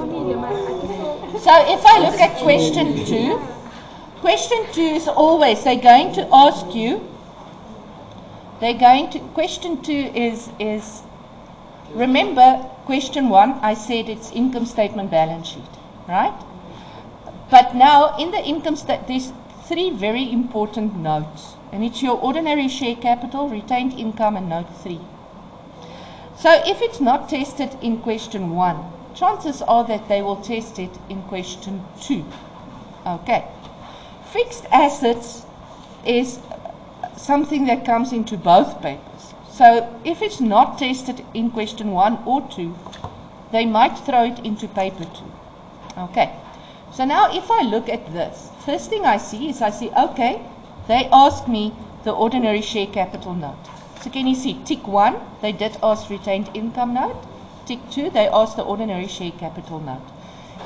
So if I look at question 2 is always, they're going to ask you, question 2 is, remember question 1, I said it's income statement balance sheet, right? But now in the income statement, there's 3 very important notes, and it's your ordinary share capital, retained income, and note 3. So if it's not tested in question 1, chances are that they will test it in question 2. Okay. Fixed assets is something that comes into both papers. So if it's not tested in question 1 or 2, they might throw it into paper 2. Okay. So now if I look at this, first thing I see, okay, they asked me the ordinary share capital note. So can you see, tick 1, they did ask retained income note. Tick 2, they asked the ordinary share capital note.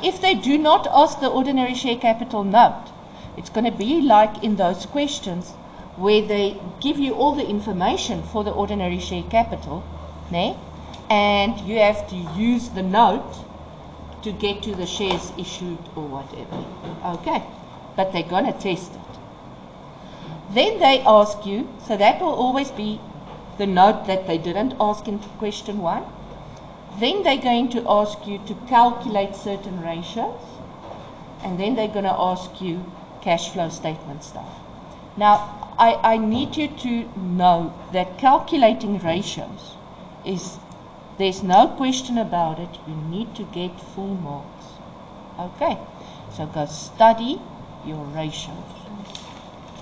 If they do not ask the ordinary share capital note, it's going to be like in those questions where they give you all the information for the ordinary share capital, né? And you have to use the note to get to the shares issued or whatever. Okay, but they're going to test it. Then they ask you, so that will always be the note that they didn't ask in question 1. Then they're going to ask you to calculate certain ratios, and then they're going to ask you cash flow statement stuff. Now, I need you to know that calculating ratios is, there's no question about it, you need to get full marks. Okay, so go study your ratios.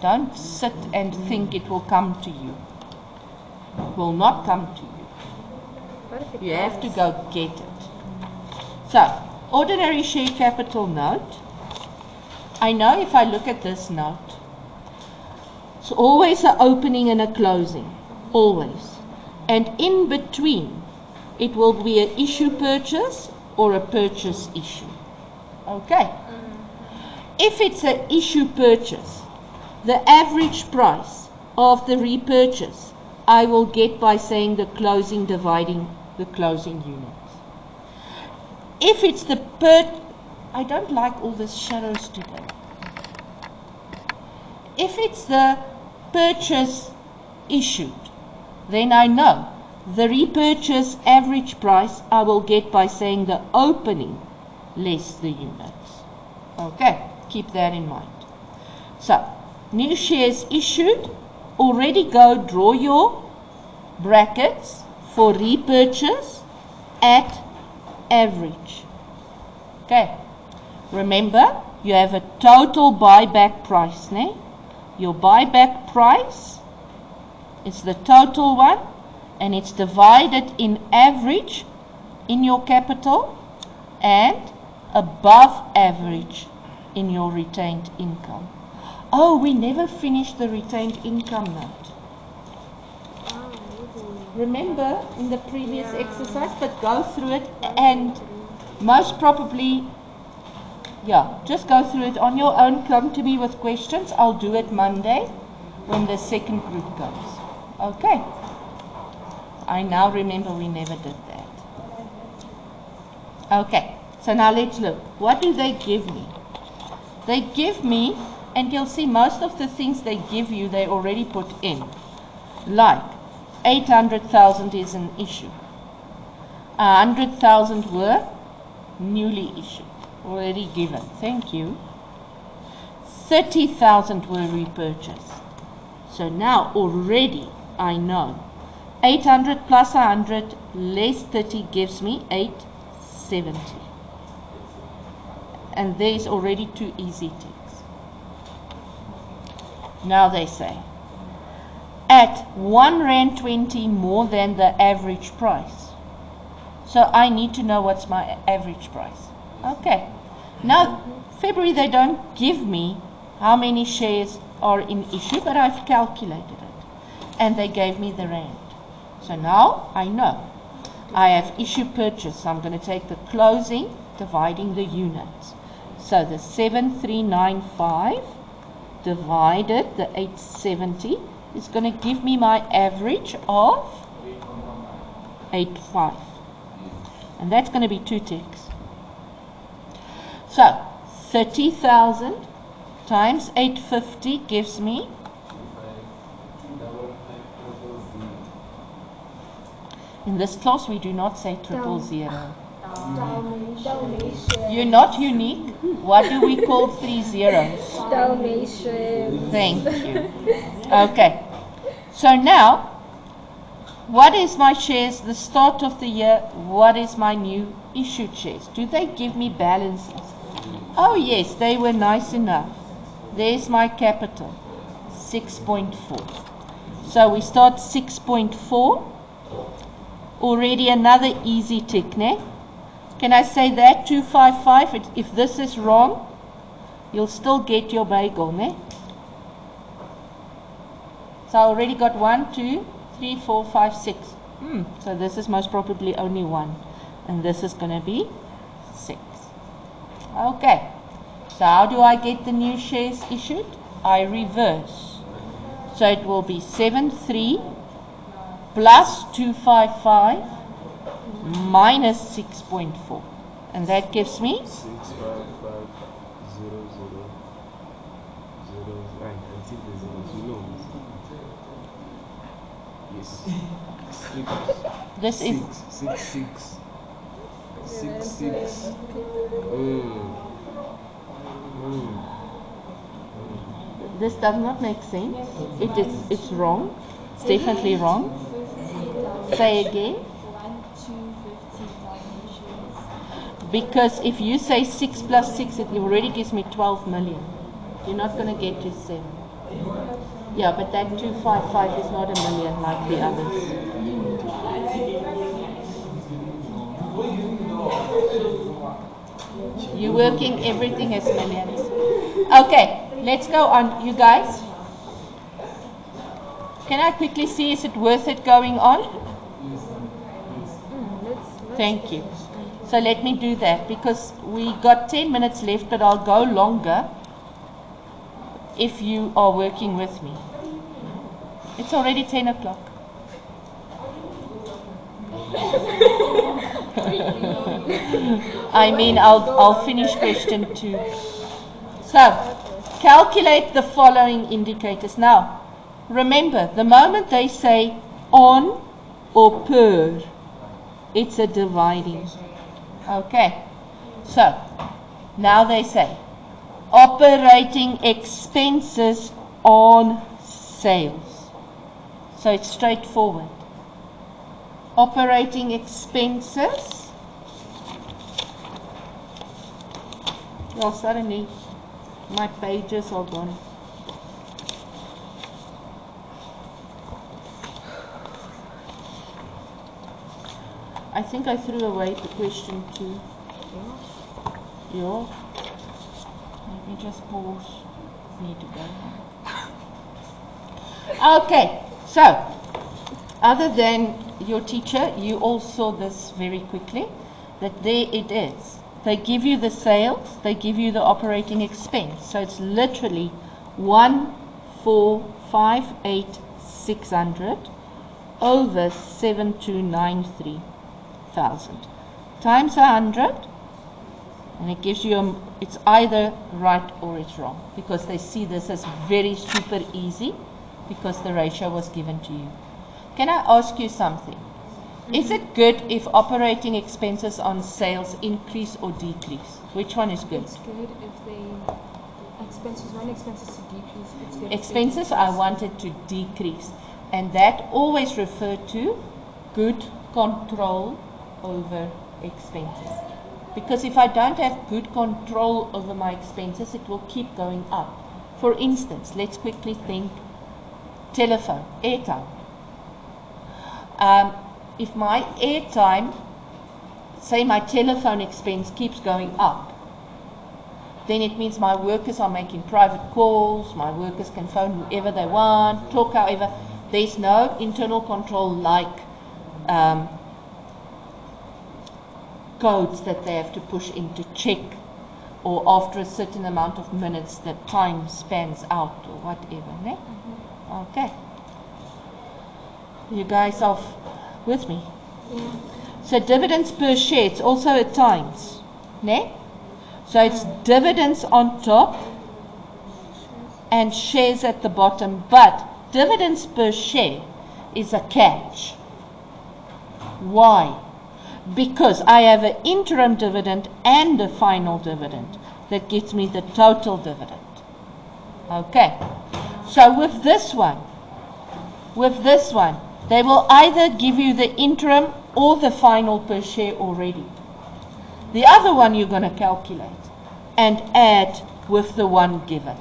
Don't sit and think it will come to you. It will not come to you. You have to go get it. So, ordinary share capital note. I know if I look at this note, it's always an opening and a closing. Always. And in between, it will be an issue purchase or a purchase issue. Okay. If it's an issue purchase, the average price of the repurchase I will get by saying the closing dividing the closing units. If it's the I don't like all these shadows today. If it's the purchase issued, then I know the repurchase average price I will get by saying the opening less the units. Okay, keep that in mind. So, new shares issued, already go draw your brackets for repurchase at average. Okay, remember you have a total buyback price, né? Your buyback price is the total one, and it's divided in average in your capital and above average in your retained income. Oh, we never finished the retained income note. Remember in the previous exercise, but go through it, and most probably, just go through it on your own. Come to me with questions. I'll do it Monday when the second group goes. Okay. I now remember we never did that. Okay, so now let's look. What do they give me? They give me, and you'll see most of the things they give you, they already put in. Like, 800,000 is an issue. 100,000 were newly issued, already given. Thank you. 30,000 were repurchased. So now already I know 800 plus 100 less 30 gives me 870. And there's already 2 easy ticks. Now they say, at R1.20 more than the average price. So I need to know what's my average price. Okay. Now, February they don't give me how many shares are in issue, but I've calculated it. And they gave me the rand. So now I know. I have issue purchase, so I'm going to take the closing dividing the units. So the 7395 divided the 870 is going to give me my average of 85. And that's going to be 2 ticks. So 30,000 times 850 gives me in this class we do not say 000. You're not unique. What do we call 3 zeros? Dalmatian. Thank you. Okay. So now, what is my shares the start of the year? What is my new issued shares? Do they give me balances? Oh yes, they were nice enough. There's my capital, 6.4. So we start 6.4. Already another easy tick, ne? Can I say that 255? If this is wrong, you'll still get your bagel, ne? So I already got 1, 2, 3, 4, 5, 6. So this is most probably only 1. And this is going to be 6. Okay. So how do I get the new shares issued? I reverse. So it will be 73 plus 255 minus 6.4. And that gives me 65500. Until the zeros, you know. Yes. this is 666. This does not make sense. It's wrong. It's definitely wrong. Say again. 1,250 Because if you say 6 plus 6, it already gives me 12 million. You're not going to get to 7. Yeah, but that 255 is not a million like the others. You're working everything as millions. Okay, let's go on, you guys. Can I quickly see, is it worth it going on? Thank you. So let me do that because we got 10 minutes left, but I'll go longer if you are working with me. It's already 10 o'clock. I mean, I'll finish question 2. So, calculate the following indicators. Now, remember, the moment they say on or per, it's a dividing. Okay. So, now they say operating expenses on sales. So it's straightforward. Operating expenses. Well, suddenly my pages are gone. I think I threw away the question 2. Yeah. Let me just pause. Need to go. Okay, so other than your teacher, you all saw this very quickly, that there it is. They give you the sales, they give you the operating expense. So it's literally 1,458,600 over 7,293,000 times 100, and it gives you it's either right or it's wrong, because they see this as very super easy because the ratio was given to you. Can I ask you something? Is it good if operating expenses on sales increase or decrease? Which one is good? It's good if they want expenses to decrease. It's good Expenses I wanted to decrease, and that always referred to good control over expenses. Because if I don't have good control over my expenses, it will keep going up. For instance, let's quickly think telephone, airtime. If my airtime, say my telephone expense keeps going up, then it means my workers are making private calls, my workers can phone whoever they want, talk however. There's no internal control like codes that they have to push in to check, or after a certain amount of minutes the time spans out or whatever. Ne? Okay. You guys are with me? Yeah. So dividends per share, it's also at times. Ne? So it's dividends on top and shares at the bottom. But dividends per share is a catch. Why? Because I have an interim dividend and a final dividend that gives me the total dividend. Okay. So with this one, they will either give you the interim or the final per share already. The other one you're going to calculate and add with the one given.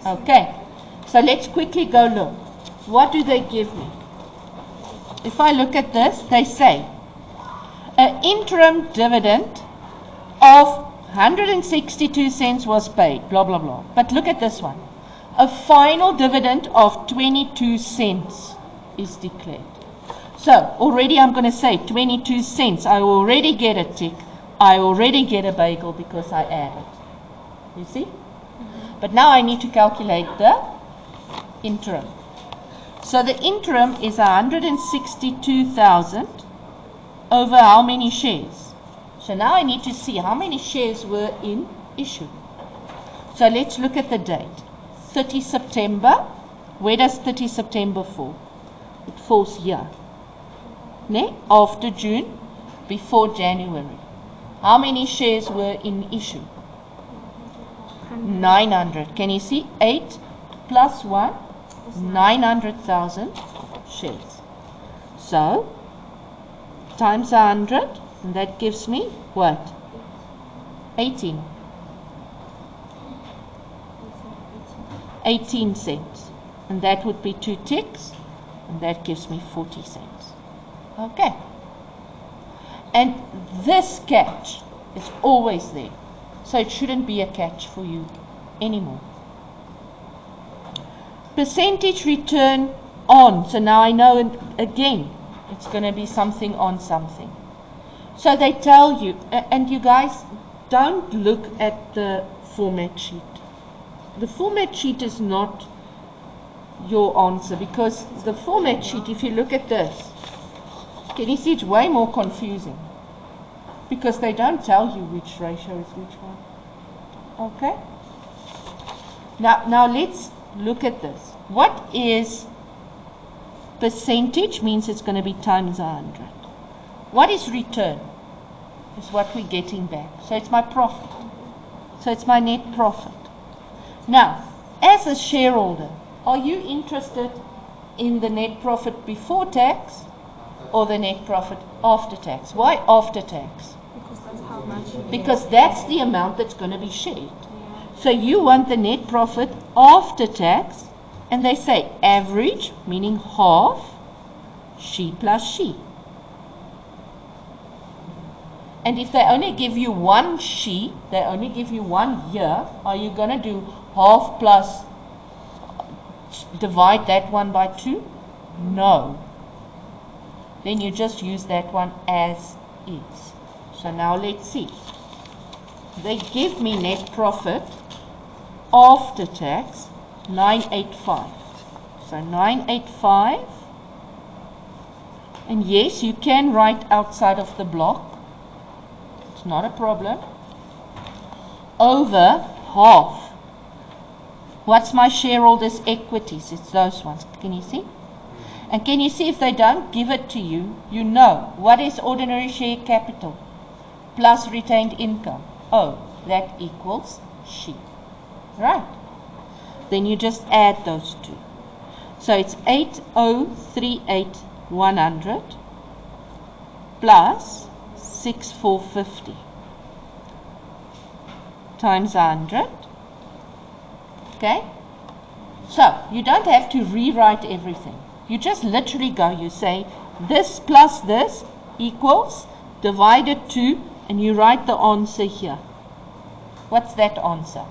Okay. So let's quickly go look. What do they give me? If I look at this, they say an interim dividend of 162 cents was paid, blah, blah, blah. But look at this one. A final dividend of 22 cents is declared. So already I'm going to say 22 cents. I already get a tick. I already get a bagel because I added. You see? But now I need to calculate the interim. So the interim is 162,000 over how many shares? So now I need to see how many shares were in issue. So let's look at the date. 30 September. Where does 30 September fall? It falls here. Ne? After June, before January. How many shares were in issue? 900. Can you see? 8 plus 1, 900,000 shares. So, times 100, and that gives me what? 18. 18 cents. And that would be 2 ticks, and that gives me 40 cents. Okay. And this catch is always there. So it shouldn't be a catch for you anymore. Percentage return on. So now I know, again, it's going to be something on something. So they tell you, and you guys, don't look at the format sheet. The format sheet is not your answer, because the format sheet, if you look at this, can you see it's way more confusing, because they don't tell you which ratio is which one. Okay? Now let's look at this. What is percentage? Means it's going to be times 100. What is return? Is what we're getting back. So it's my profit. So it's my net profit. Now, as a shareholder, are you interested in the net profit before tax or the net profit after tax? Why after tax? Because that's how much you Because that's the amount that's going to be shared. So you want the net profit after tax, and they say average, meaning half, she plus she. And if they only give you one she, they only give you 1 year, are you going to do half plus divide that one by 2? No. Then you just use that one as is. So now let's see. They give me net profit after tax 985. So 985. And yes, you can write outside of the block. It's not a problem. Over half. What's my shareholders' equities? It's those ones. Can you see? And can you see if they don't give it to you, you know what is ordinary share capital plus retained income? Oh, that equals she. Right. Then you just add those two. So it's 8038,100 plus 6450 times 100. Okay? So you don't have to rewrite everything. You just literally go, you say this plus this equals, divide it 2, and you write the answer here. What's that answer?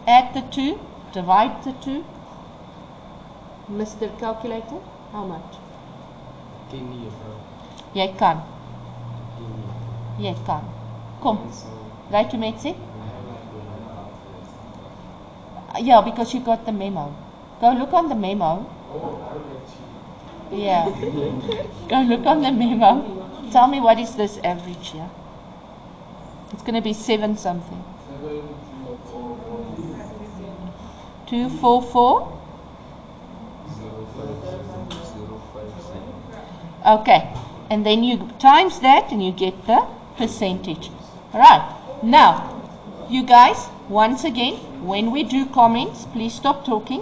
Add the 2, divide the 2. Mr. Calculator, how much? Jy kan. Jy kan. Kom. Right to make it? Yeah, because you got the memo. Go look on the memo. Yeah. Go look on the memo. Tell me what is this average here? It's going to be 7 something. 244. Okay, and then you times that and you get the percentage. Alright, now you guys, once again, when we do comments, please stop talking.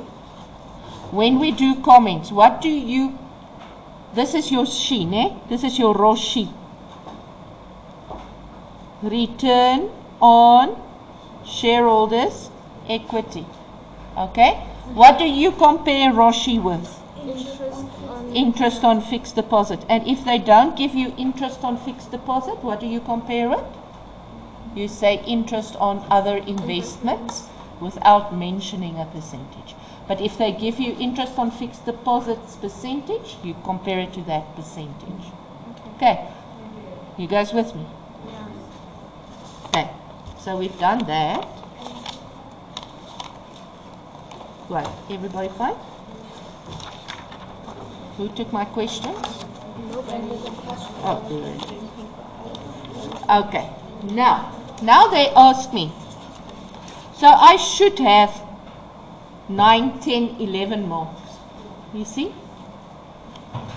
When we do comments, what do you, this is your sheet, eh? This is your raw sheet. Return on shareholders' equity. Okay, what do you compare ROSHI with? Interest on fixed deposit. And if they don't give you interest on fixed deposit, what do you compare it? You say interest on other investments without mentioning a percentage. But if they give you interest on fixed deposits percentage, you compare it to that percentage. Okay, you guys with me? Okay, so we've done that. Right, everybody fine? Who took my questions? Oh, okay. Now they ask me. So I should have 9, 10, 11 marks. You see?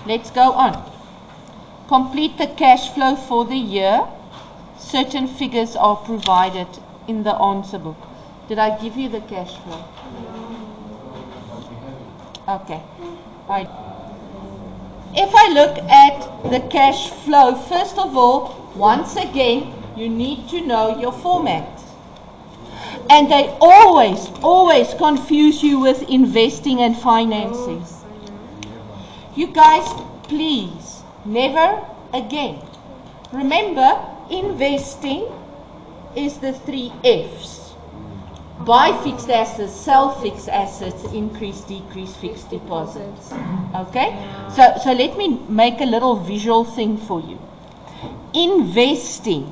Let's go on. Complete the cash flow for the year. Certain figures are provided in the answer book. Did I give you the cash flow? Okay. If I look at the cash flow, first of all, once again, you need to know your format. And they always confuse you with investing and financing. You guys, please, never again. Remember, investing is the 3 F's. Buy fixed assets, sell fixed assets, increase, decrease fixed deposits. Okay? So let me make a little visual thing for you. Investing,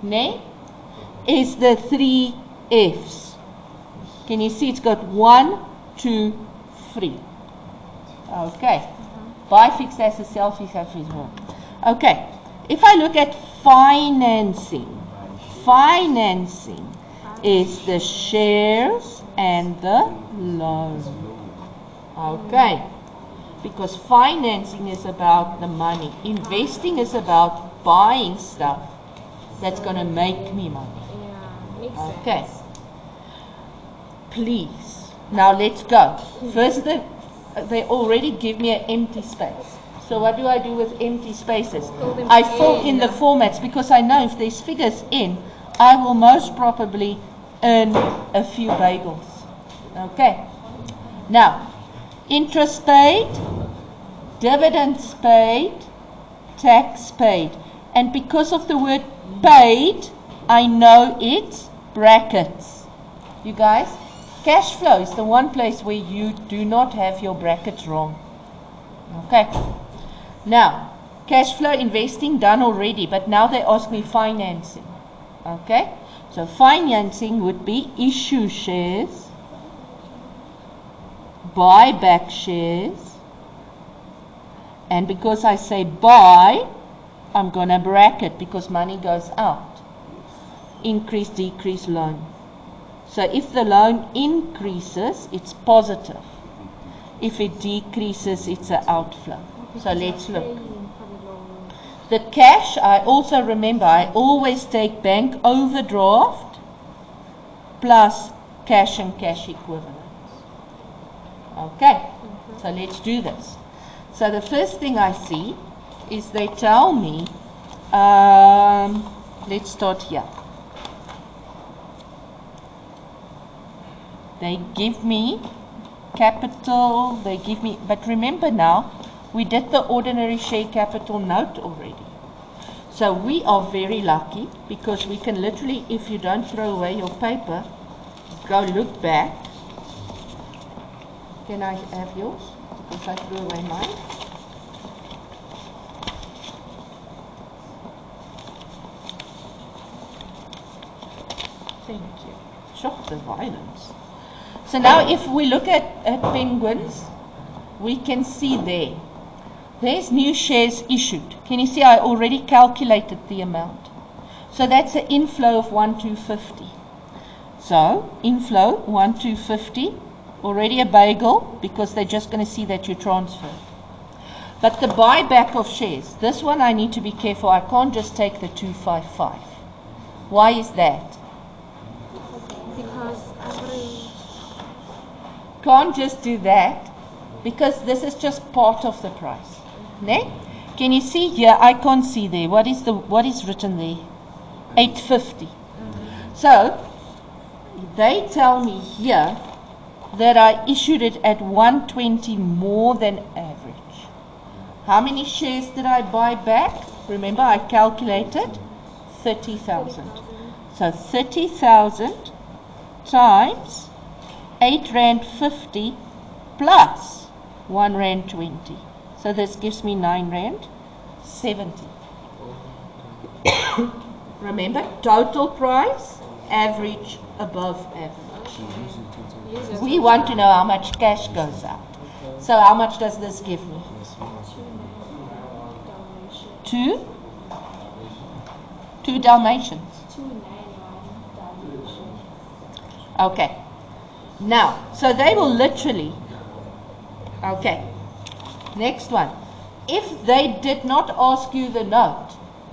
ne, is the 3 F's. Can you see it's got 1, 2, 3. Okay. Buy fixed assets, sell fixed assets. Okay. If I look at financing is the shares and the loan. Okay. Because financing is about the money. Investing is about buying stuff that's going to make me money. Okay. Please. Now let's go. First, they already give me an empty space. So what do I do with empty spaces? I fill in the formats because I know if there's figures in, I will most probably earn a few bagels. Okay. Now, interest paid, dividends paid, tax paid. And because of the word paid, I know it's brackets. You guys, cash flow is the one place where you do not have your brackets wrong. Okay. Now, cash flow investing done already, but now they ask me financing. Okay. So financing would be issue shares, buy back shares, and because I say buy, I'm going to bracket because money goes out. Increase, decrease loan. So if the loan increases, it's positive. If it decreases, it's an outflow. So let's look. The cash, I also remember, I always take bank overdraft plus cash and cash equivalents. Okay, so let's do this. So the first thing I see is they tell me, let's start here. They give me capital, they give me, but remember now, we did the ordinary share capital note already. So we are very lucky because we can literally, if you don't throw away your paper, go look back. Can I have yours? Because I threw away mine. Thank you. Shock the violence. So now if we look at penguins, we can see there. There's new shares issued. Can you see I already calculated the amount? So that's an inflow of 1,250. So inflow 1,250, already a bagel because they're just going to see that you transferred. But the buyback of shares, this one I need to be careful. I can't just take the 255. Why is that? Because average. Can't just do that because this is just part of the price. Ne? Can you see here? I can't see there. What is written there? 850. So they tell me here that I issued it at 120 more than average. How many shares did I buy back? Remember, I calculated 30,000. So 30,000 times 8 Rand 50 plus 1 Rand 20. So this gives me 9 Rand 70. Remember, total price, average above average. We want to know how much cash goes out. So how much does this give me? 2 Dalmatians. Okay. Now, so they will literally, okay, next one. If they did not ask you the note,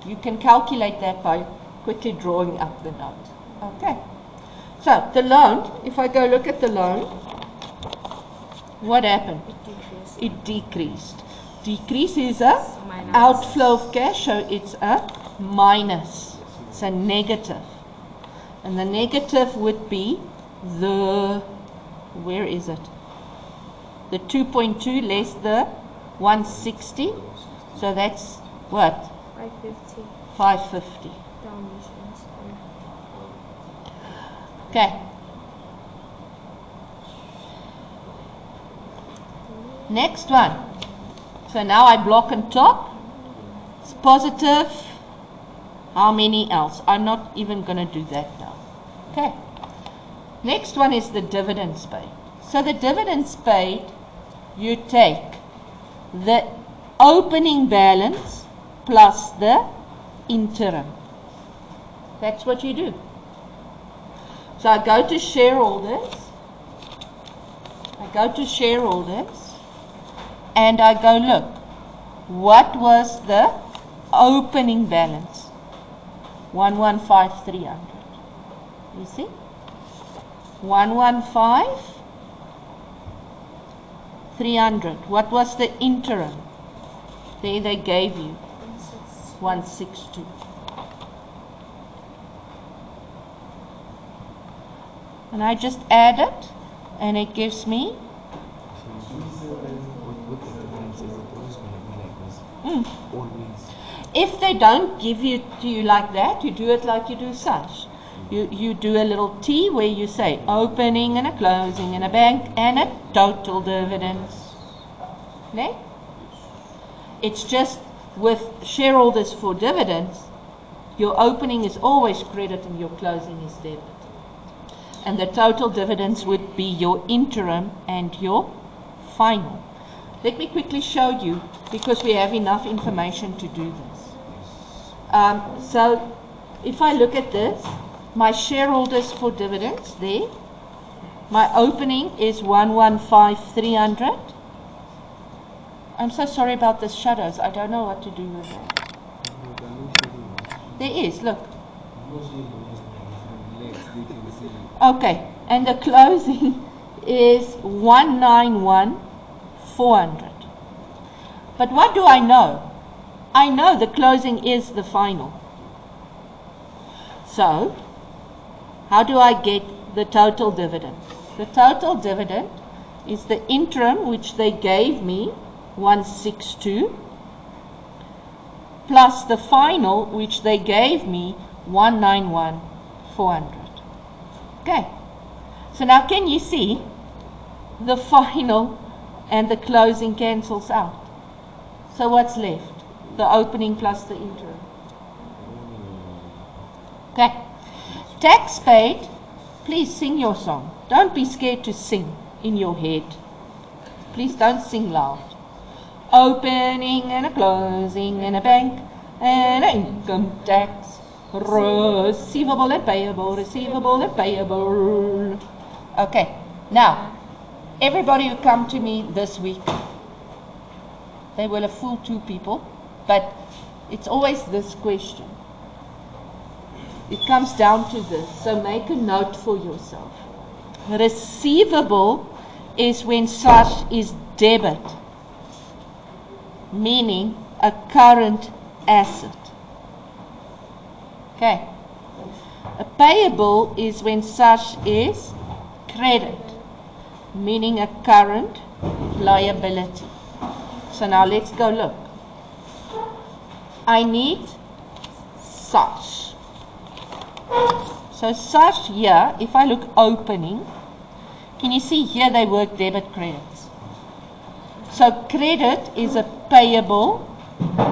you can calculate that by quickly drawing up the note. Okay. So the loan, if I go look at the loan, what happened? It decreased. Decrease is a outflow of cash, so it's a minus. It's a negative. And the negative would be the, where is it? The 2.2 less the 160. So that's what? 550. 550. Dalmatians. Okay. Next one. So now I block on top. It's positive. How many else? I'm not even going to do that now. Okay. Next one is the dividends paid. So the dividends paid, you take the opening balance plus the interim. That's what you do. So I go to shareholders. And I go, look, what was the opening balance? 115,300. You see? 115,300. What was the interim? There they gave you 162. And I just add it, and it gives me If they don't give it to you like that, you do it like you do such. You do a little T where you say opening and a closing and a bank and a total dividends. Ne? It's just with shareholders for dividends, your opening is always credit and your closing is debit. And the total dividends would be your interim and your final. Let me quickly show you, because we have enough information to do this. So if I look at this, my shareholders for dividends there, my opening is 115,300. I'm so sorry about the shadows. I don't know what to do with that. There is, look. Okay, and the closing is 191,400. But what do I know? I know the closing is the final. So, how do I get the total dividend? The total dividend is the interim, which they gave me, 162, plus the final, which they gave me, 191,400. Okay. So now can you see the final and the closing cancels out? So what's left? The opening plus the interim. Okay. Tax paid. Please sing your song. Don't be scared to sing in your head. Please don't sing loud. opening and a closing and a bank and an income tax, receivable and payable, receivable and payable. Okay, now, everybody who come to me this week, they will have fooled 2 people, but it's always this question. It comes down to this, so make a note for yourself. Receivable is when such is debit, meaning a current asset. Okay. A payable is when such is credit, meaning a current liability. So now let's go look. I need such. So such here, if I look opening, can you see here they work debit credits? So credit is a payable,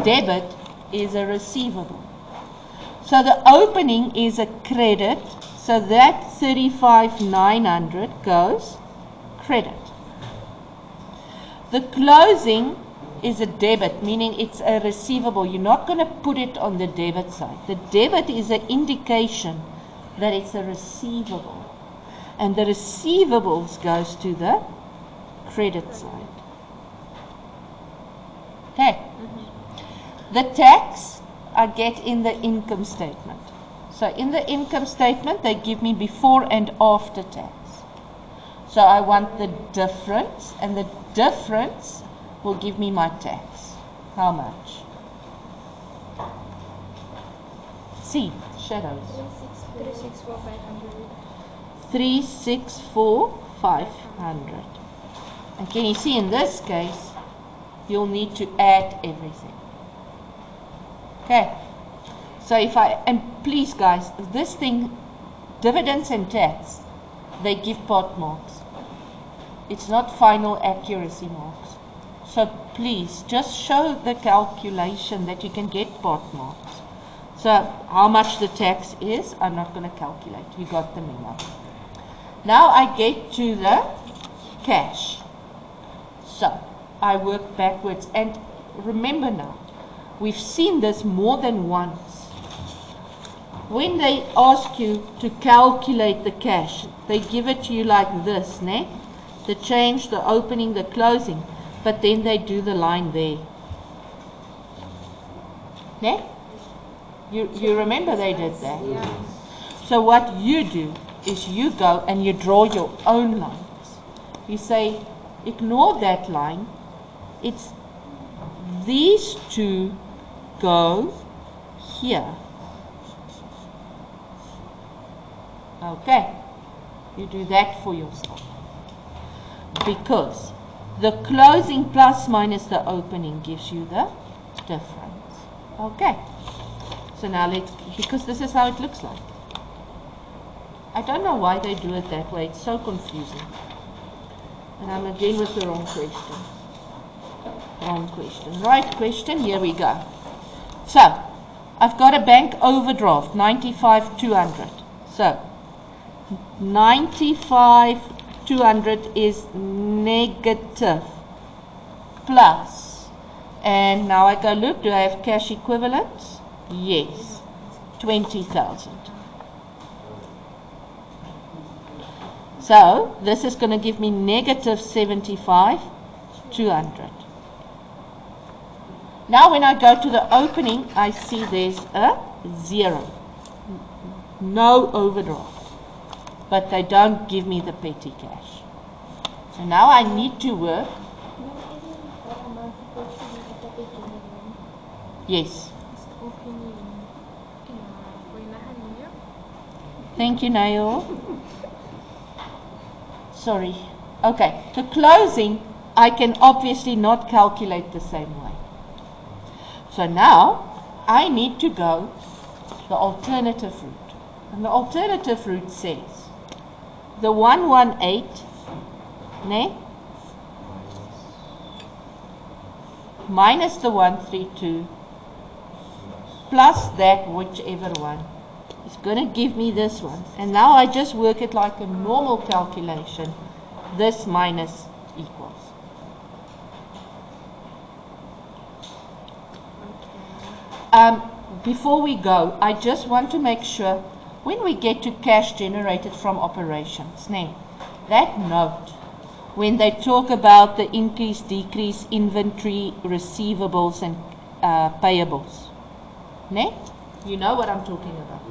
debit is a receivable. So the opening is a credit, so that 35,900 goes credit. The closing is a debit, meaning it's a receivable. You're not going to put it on the debit side. The debit is an indication that it's a receivable. And the receivables goes to the credit side. Okay. The tax I get in the income statement. So in the income statement they give me before and after tax. So I want the difference, and the difference will give me my tax. How much? C. Shadows. 364,500. 364,500. And can you see in this case, you'll need to add everything. Okay. So if and please guys, this thing, dividends and tax, they give part marks. It's not final accuracy marks. So please, just show the calculation that you can get part marks. So how much the tax is, I'm not going to calculate. You got the memo. Now I get to the cash. So I work backwards. And remember now, we've seen this more than once. When they ask you to calculate the cash, they give it to you like this, ne? The change, the opening, the closing. But then they do the line there. Ne? You remember they did that? Yeah. So what you do is you go and you draw your own lines. You say, ignore that line. It's these two go here. Okay. You do that for yourself. Because the closing plus minus the opening gives you the difference. Okay. So now because this is how it looks like. I don't know why they do it that way. It's so confusing. And I'm again with the wrong question. Wrong question. Right question. Here we go. So, I've got a bank overdraft, 95,200. So, 95,200 is negative plus. And now I go look, do I have cash equivalents? Yes, 20,000. So, this is going to give me negative 75,200. Now when I go to the opening, I see there's a 0. No overdraft. But they don't give me the petty cash. So now I need to work. Yes. Thank you, Nayo. Sorry. Okay. The closing, I can obviously not calculate the same way. So now, I need to go the alternative route. And the alternative route says, the 118, ne? Minus the 132, plus that whichever one, is going to give me this one. And now I just work it like a normal calculation. This minus equals. before we go, I just want to make sure when we get to cash generated from operations, that note, when they talk about the increase, decrease, inventory, receivables and payables, you know what I'm talking about.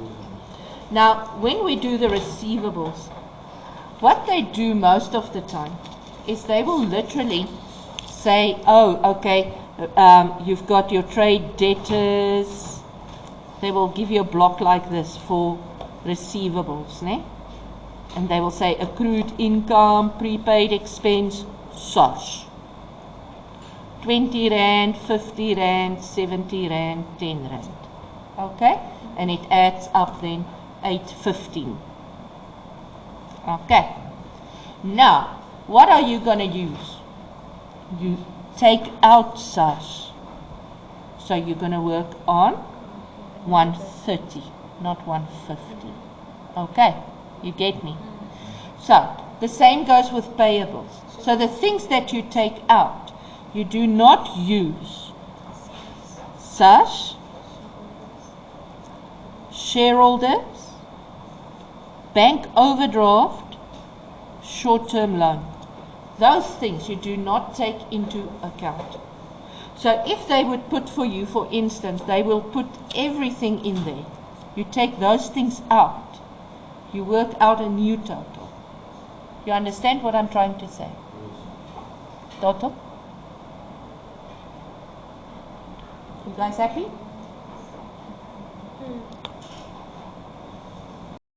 Now, when we do the receivables, what they do most of the time is they will literally say, oh, okay, you've got your trade debtors. They will give you a block like this for receivables, and they will say accrued income, prepaid expense, SARS. 20 Rand, 50 Rand, 70 Rand, 10 Rand. Okay? And it adds up then 815. Okay. Now, what are you going to use? You take out SARS. So you're going to work on 130, not 150. Okay, you get me? So, the same goes with payables. So the things that you take out, you do not use SARS, shareholders, bank overdraft, short-term loan. Those things you do not take into account. So if they would put for you, for instance, they will put everything in there. You take those things out. You work out a new total. You understand what I'm trying to say? Total? You guys happy?